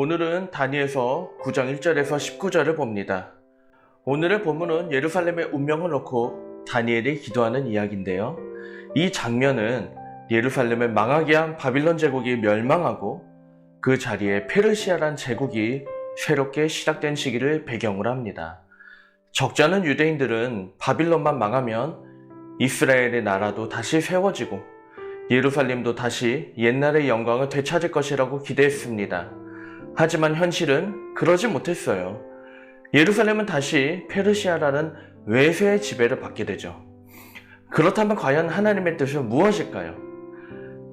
오늘은 다니엘서 9장 1절에서 19절을 봅니다. 오늘의 본문은 예루살렘의 운명을 놓고 다니엘이 기도하는 이야기인데요. 이 장면은 예루살렘을 망하게 한 바빌론 제국이 멸망하고 그 자리에 페르시아란 제국이 새롭게 시작된 시기를 배경으로 합니다. 적잖은 유대인들은 바빌론만 망하면 이스라엘의 나라도 다시 세워지고 예루살렘도 다시 옛날의 영광을 되찾을 것이라고 기대했습니다. 하지만 현실은 그러지 못했어요. 예루살렘은 다시 페르시아라는 외세의 지배를 받게 되죠. 그렇다면 과연 하나님의 뜻은 무엇일까요?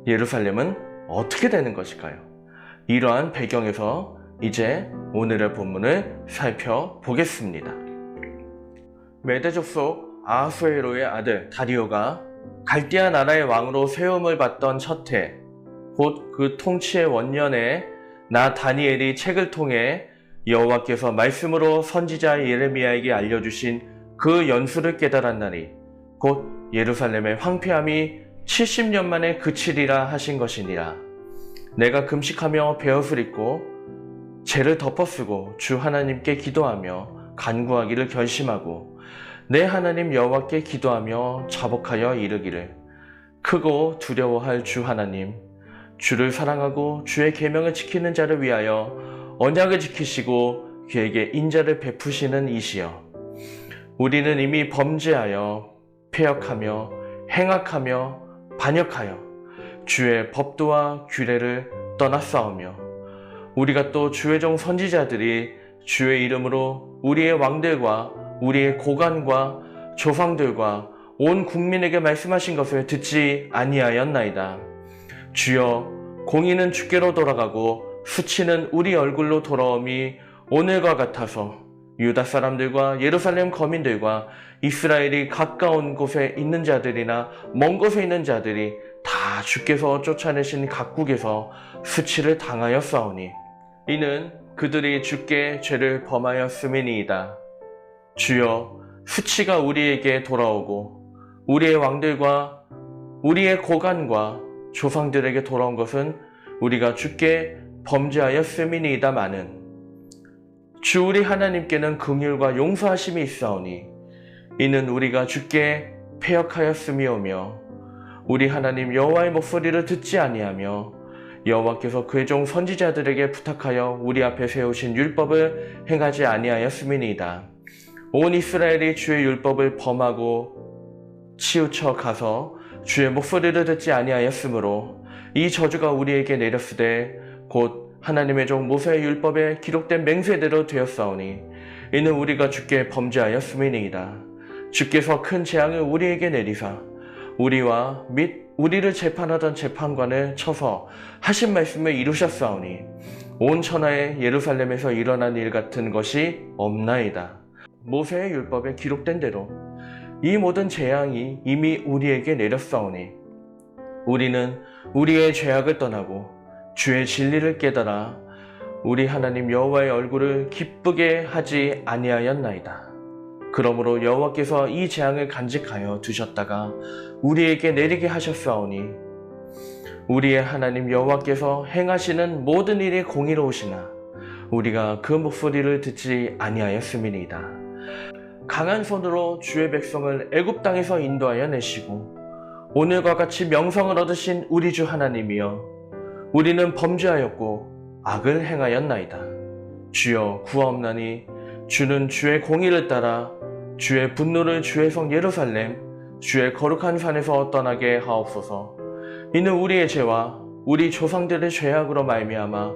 예루살렘은 어떻게 되는 것일까요? 이러한 배경에서 이제 오늘의 본문을 살펴보겠습니다. 메대 족속 아하수에로의 아들 다리오가 갈디아 나라의 왕으로 세움을 받던 첫 해, 곧 그 통치의 원년에 나 다니엘이 책을 통해 여호와께서 말씀으로 선지자 예레미야에게 알려주신 그 연수를 깨달았나니 곧 예루살렘의 황폐함이 70년 만에 그치리라 하신 것이니라. 내가 금식하며 베옷을 입고 죄를 덮어쓰고 주 하나님께 기도하며 간구하기를 결심하고 내 하나님 여호와께 기도하며 자복하여 이르기를 크고 두려워할 주 하나님, 주를 사랑하고 주의 계명을 지키는 자를 위하여 언약을 지키시고 그에게 인자를 베푸시는 이시여. 우리는 이미 범죄하여 패역하며 행악하며 반역하여 주의 법도와 규례를 떠났사오며 우리가 또 주의 종 선지자들이 주의 이름으로 우리의 왕들과 우리의 고관과 조상들과 온 국민에게 말씀하신 것을 듣지 아니하였나이다. 주여, 공의는 주께로 돌아가고 수치는 우리 얼굴로 돌아옴이 오늘과 같아서 유다 사람들과 예루살렘 거민들과 이스라엘이 가까운 곳에 있는 자들이나 먼 곳에 있는 자들이 다 주께서 쫓아내신 각국에서 수치를 당하였사오니 이는 그들이 주께 죄를 범하였음이니이다. 주여, 수치가 우리에게 돌아오고 우리의 왕들과 우리의 고관과 조상들에게 돌아온 것은 우리가 주께 범죄하였음이니이다마는 주 우리 하나님께는 긍휼과 용서하심이 있사오니 이는 우리가 주께 패역하였음이오며 우리 하나님 여호와의 목소리를 듣지 아니하며 여호와께서 그의 종 선지자들에게 부탁하여 우리 앞에 세우신 율법을 행하지 아니하였음이니이다. 온 이스라엘이 주의 율법을 범하고 치우쳐 가서 주의 목소리를 듣지 아니하였으므로 이 저주가 우리에게 내렸으되 곧 하나님의 종 모세의 율법에 기록된 맹세대로 되었사오니 이는 우리가 주께 범죄하였음이니이다. 주께서 큰 재앙을 우리에게 내리사 우리와 및 우리를 재판하던 재판관을 쳐서 하신 말씀을 이루셨사오니 온 천하에 예루살렘에서 일어난 일 같은 것이 없나이다. 모세의 율법에 기록된 대로 이 모든 재앙이 이미 우리에게 내렸사오니 우리는 우리의 죄악을 떠나고 주의 진리를 깨달아 우리 하나님 여호와의 얼굴을 기쁘게 하지 아니하였나이다. 그러므로 여호와께서 이 재앙을 간직하여 두셨다가 우리에게 내리게 하셨사오니 우리의 하나님 여호와께서 행하시는 모든 일이 공의로우시나 우리가 그 목소리를 듣지 아니하였음이니이다. 강한 손으로 주의 백성을 애굽 땅에서 인도하여 내시고 오늘과 같이 명성을 얻으신 우리 주 하나님이여 우리는 범죄하였고 악을 행하였나이다. 주여 구하옵나니 주는 주의 공의를 따라 주의 분노를 주의 성 예루살렘 주의 거룩한 산에서 떠나게 하옵소서. 이는 우리의 죄와 우리 조상들의 죄악으로 말미암아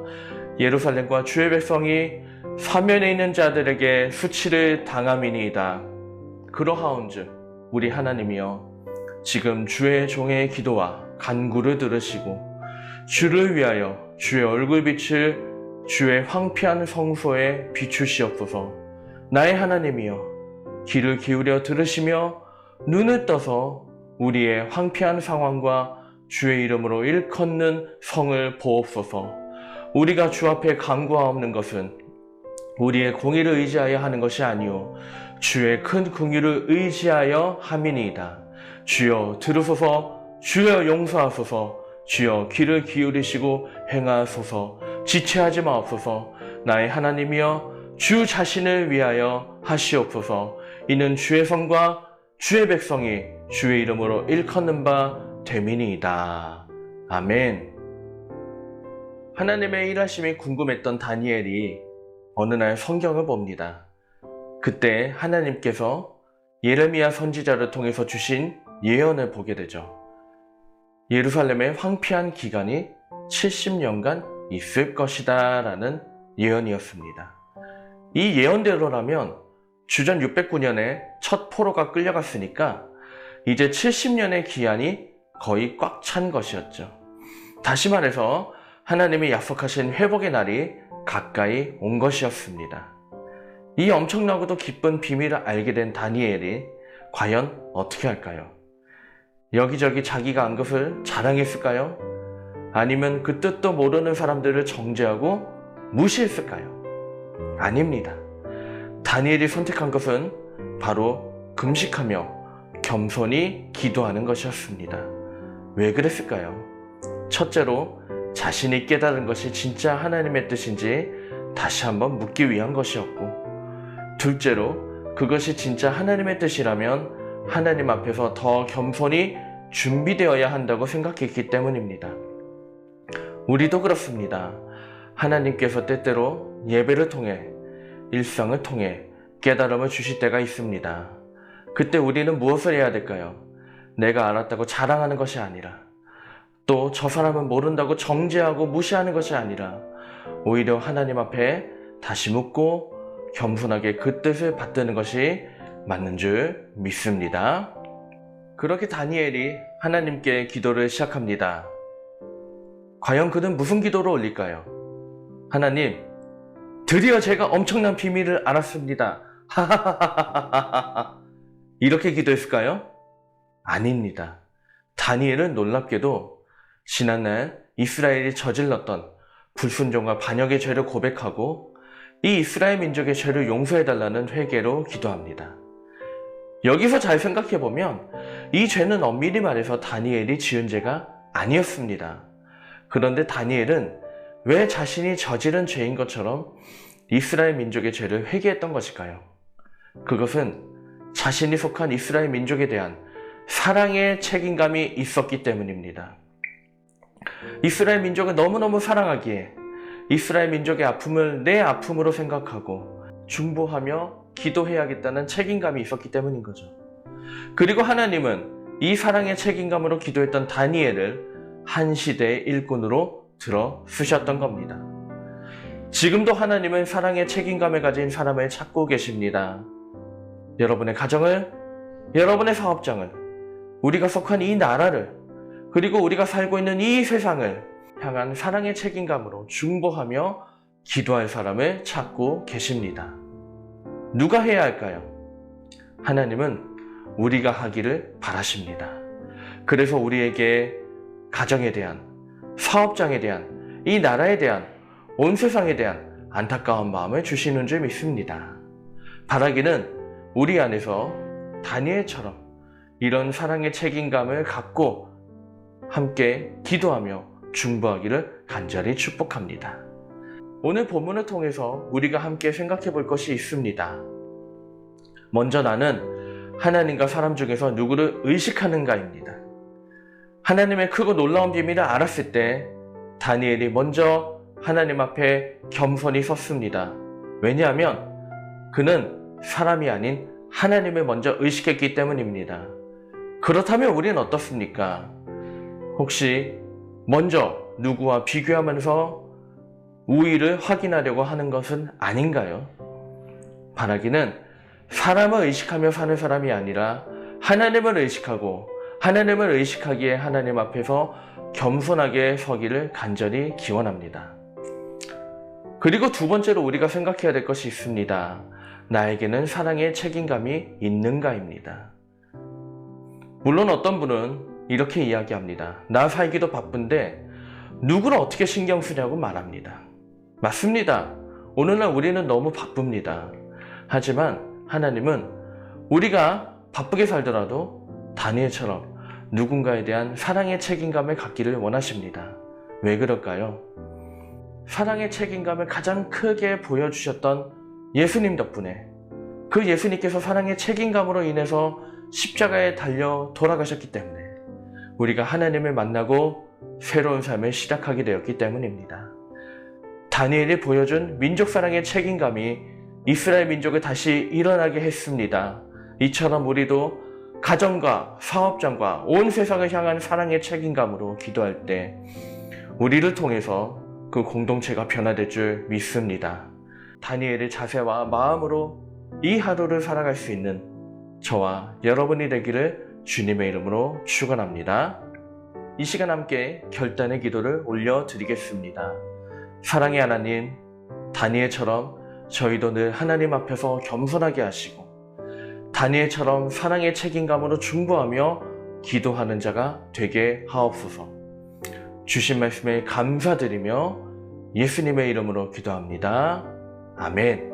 예루살렘과 주의 백성이 사면에 있는 자들에게 수치를 당함이니이다. 그러하온즉 우리 하나님이여 지금 주의 종의 기도와 간구를 들으시고 주를 위하여 주의 얼굴빛을 주의 황폐한 성소에 비추시옵소서. 나의 하나님이여 귀를 기울여 들으시며 눈을 떠서 우리의 황폐한 상황과 주의 이름으로 일컫는 성을 보옵소서. 우리가 주 앞에 간구하옵는 것은 우리의 공의를 의지하여 하는 것이 아니오 주의 큰 긍휼을 의지하여 함이니이다. 주여 들으소서. 주여 용서하소서. 주여 귀를 기울이시고 행하소서. 지체하지 마옵소서. 나의 하나님이여 주 자신을 위하여 하시옵소서. 이는 주의 성과 주의 백성이 주의 이름으로 일컫는 바 됨이니이다. 아멘. 하나님의 일하심이 궁금했던 다니엘이 어느 날 성경을 봅니다. 그때 하나님께서 예레미야 선지자를 통해서 주신 예언을 보게 되죠. 예루살렘의 황폐한 기간이 70년간 있을 것이다 라는 예언이었습니다. 이 예언대로라면 주전 609년에 첫 포로가 끌려갔으니까 이제 70년의 기한이 거의 꽉 찬 것이었죠. 다시 말해서 하나님이 약속하신 회복의 날이 가까이 온 것이었습니다. 이 엄청나고도 기쁜 비밀을 알게 된 다니엘이 과연 어떻게 할까요? 여기저기 자기가 한 것을 자랑했을까요? 아니면 그 뜻도 모르는 사람들을 정죄하고 무시했을까요? 아닙니다. 다니엘이 선택한 것은 바로 금식하며 겸손히 기도하는 것이었습니다. 왜 그랬을까요? 첫째로 자신이 깨달은 것이 진짜 하나님의 뜻인지 다시 한번 묻기 위한 것이었고, 둘째로 그것이 진짜 하나님의 뜻이라면 하나님 앞에서 더 겸손히 준비되어야 한다고 생각했기 때문입니다. 우리도 그렇습니다. 하나님께서 때때로 예배를 통해, 일상을 통해 깨달음을 주실 때가 있습니다. 그때 우리는 무엇을 해야 될까요? 내가 알았다고 자랑하는 것이 아니라, 또 저 사람은 모른다고 정죄하고 무시하는 것이 아니라 오히려 하나님 앞에 다시 묻고 겸손하게 그 뜻을 받드는 것이 맞는 줄 믿습니다. 그렇게 다니엘이 하나님께 기도를 시작합니다. 과연 그는 무슨 기도를 올릴까요? 하나님, 드디어 제가 엄청난 비밀을 알았습니다. 하하하하하하. 이렇게 기도했을까요? 아닙니다. 다니엘은 놀랍게도 지난날 이스라엘이 저질렀던 불순종과 반역의 죄를 고백하고 이 이스라엘 민족의 죄를 용서해달라는 회개로 기도합니다. 여기서 잘 생각해보면 이 죄는 엄밀히 말해서 다니엘이 지은 죄가 아니었습니다. 그런데 다니엘은 왜 자신이 저지른 죄인 것처럼 이스라엘 민족의 죄를 회개했던 것일까요? 그것은 자신이 속한 이스라엘 민족에 대한 사랑의 책임감이 있었기 때문입니다. 이스라엘 민족을 너무너무 사랑하기에 이스라엘 민족의 아픔을 내 아픔으로 생각하고 중보하며 기도해야겠다는 책임감이 있었기 때문인 거죠. 그리고 하나님은 이 사랑의 책임감으로 기도했던 다니엘을 한 시대의 일꾼으로 들어 쓰셨던 겁니다. 지금도 하나님은 사랑의 책임감을 가진 사람을 찾고 계십니다. 여러분의 가정을, 여러분의 사업장을, 우리가 속한 이 나라를, 그리고 우리가 살고 있는 이 세상을 향한 사랑의 책임감으로 중보하며 기도할 사람을 찾고 계십니다. 누가 해야 할까요? 하나님은 우리가 하기를 바라십니다. 그래서 우리에게 가정에 대한, 사업장에 대한, 이 나라에 대한, 온 세상에 대한 안타까운 마음을 주시는 줄 믿습니다. 바라기는 우리 안에서 다니엘처럼 이런 사랑의 책임감을 갖고 함께 기도하며 중보하기를 간절히 축복합니다. 오늘 본문을 통해서 우리가 함께 생각해 볼 것이 있습니다. 먼저 나는 하나님과 사람 중에서 누구를 의식하는가입니다. 하나님의 크고 놀라운 비밀을 알았을 때 다니엘이 먼저 하나님 앞에 겸손히 섰습니다. 왜냐하면 그는 사람이 아닌 하나님을 먼저 의식했기 때문입니다. 그렇다면 우리는 어떻습니까? 혹시 먼저 누구와 비교하면서 우위를 확인하려고 하는 것은 아닌가요? 바라기는 사람을 의식하며 사는 사람이 아니라 하나님을 의식하고 하나님을 의식하기에 하나님 앞에서 겸손하게 서기를 간절히 기원합니다. 그리고 두 번째로 우리가 생각해야 될 것이 있습니다. 나에게는 사랑의 책임감이 있는가입니다. 물론 어떤 분은 이렇게 이야기합니다. 나 살기도 바쁜데 누구를 어떻게 신경 쓰냐고 말합니다. 맞습니다. 오늘날 우리는 너무 바쁩니다. 하지만 하나님은 우리가 바쁘게 살더라도 다니엘처럼 누군가에 대한 사랑의 책임감을 갖기를 원하십니다. 왜 그럴까요? 사랑의 책임감을 가장 크게 보여주셨던 예수님 덕분에 그 예수님께서 사랑의 책임감으로 인해서 십자가에 달려 돌아가셨기 때문에 우리가 하나님을 만나고 새로운 삶을 시작하게 되었기 때문입니다. 다니엘이 보여준 민족 사랑의 책임감이 이스라엘 민족을 다시 일어나게 했습니다. 이처럼 우리도 가정과 사업장과 온 세상을 향한 사랑의 책임감으로 기도할 때 우리를 통해서 그 공동체가 변화될 줄 믿습니다. 다니엘의 자세와 마음으로 이 하루를 살아갈 수 있는 저와 여러분이 되기를 주님의 이름으로 축원합니다. 이 시간 함께 결단의 기도를 올려드리겠습니다. 사랑의 하나님, 다니엘처럼 저희도 늘 하나님 앞에서 겸손하게 하시고 다니엘처럼 사랑의 책임감으로 중보하며 기도하는 자가 되게 하옵소서. 주신 말씀에 감사드리며 예수님의 이름으로 기도합니다. 아멘.